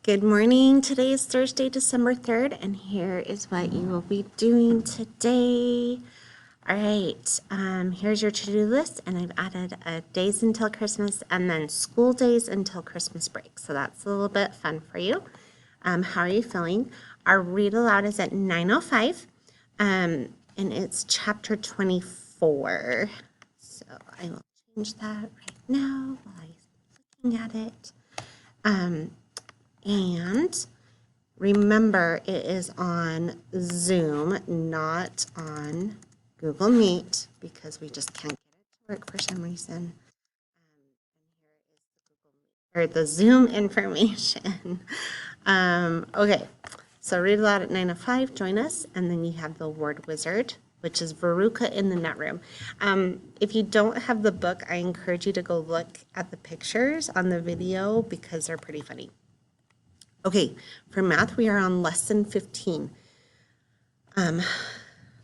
Good morning. Today is Thursday, December 3rd, and here is what you will be doing today. All right, here's your to-do list, and I've added days until Christmas and then school days until Christmas break. So that's a little bit fun for you. How are you feeling? Our read aloud is at 9:05, and it's chapter 24. So I will change that right now while I'm looking at it. And remember, it is on Zoom, not on Google Meet, because we just can't get it to work for some reason. Or the Zoom information. Okay, so read aloud at 9:05, join us, and then you have the word wizard, which is Veruca in the net room. If you don't have the book, I encourage you to go look at the pictures on the video because they're pretty funny. Okay, for math, we are on lesson 15.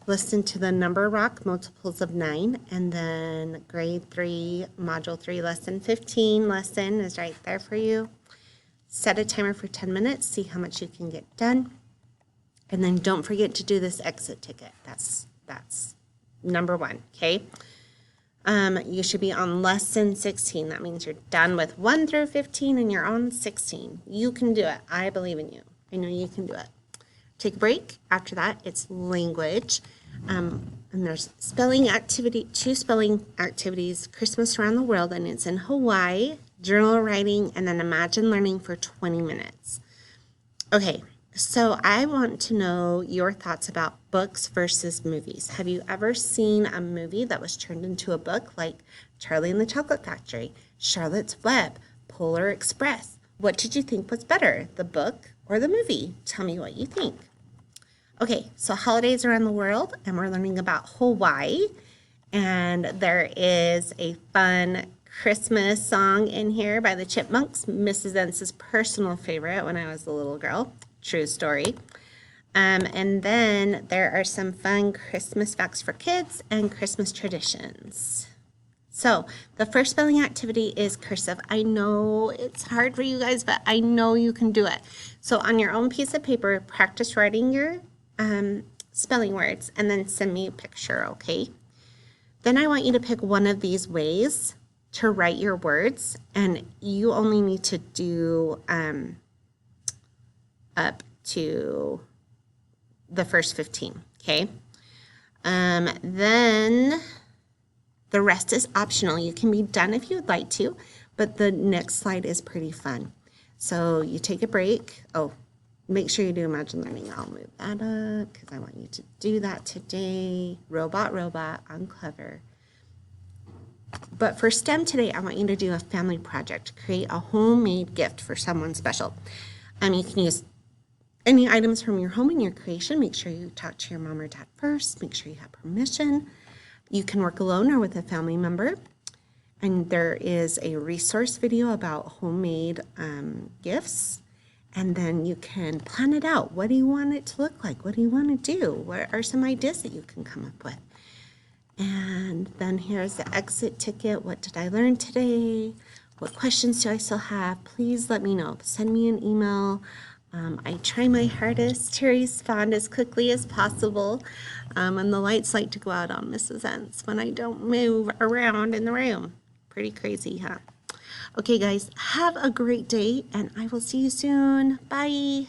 Listen to the number rock multiples of 9, and then grade 3, module 3, lesson 15 lesson is right there for you. Set a timer for 10 minutes, see how much you can get done. And then don't forget to do this exit ticket. That's number 1, okay? You should be on lesson 16. That means you're done with 1 through 15 and you're on 16. You can do it. I believe in you. I know you can do it. Take a break. After that, it's language. And there's spelling activity, 2 spelling activities, Christmas around the world, and it's in Hawaii, journal writing, and then imagine learning for 20 minutes. Okay. So I want to know your thoughts about books versus movies. Have you ever seen a movie that was turned into a book, like Charlie and the Chocolate Factory, Charlotte's Web, Polar Express? What did you think was better, the book or the movie? Tell me what you think. Okay, so holidays around the world, and we're learning about Hawaii. And there is a fun Christmas song in here by the Chipmunks, Mrs. Ence's personal favorite when I was a little girl. True story. And then there are some fun Christmas facts for kids and Christmas traditions. So the first spelling activity is cursive. I know it's hard for you guys, but I know you can do it. So on your own piece of paper, practice writing your spelling words and then send me a picture, okay? Then I want you to pick one of these ways to write your words, and you only need to do up to the first 15, okay? Then the rest is optional. You can be done if you would like to, but the next slide is pretty fun. So you take a break. Oh, make sure you do Imagine Learning. I'll move that up because I want you to do that today. Robot, I'm clever. But for STEM today, I want you to do a family project. Create a homemade gift for someone special. You can use any items from your home in your creation. Make sure you talk to your mom or dad first. Make sure you have permission. You can work alone or with a family member. And there is a resource video about homemade gifts. And then you can plan it out. What do you want it to look like? What do you want to do? What are some ideas that you can come up with? And then here's the exit ticket. What did I learn today? What questions do I still have? Please let me know. Send me an email. I try my hardest to respond as quickly as possible. And the lights like to go out on Mrs. Ence when I don't move around in the room. Pretty crazy, huh? Okay, guys, have a great day, and I will see you soon. Bye.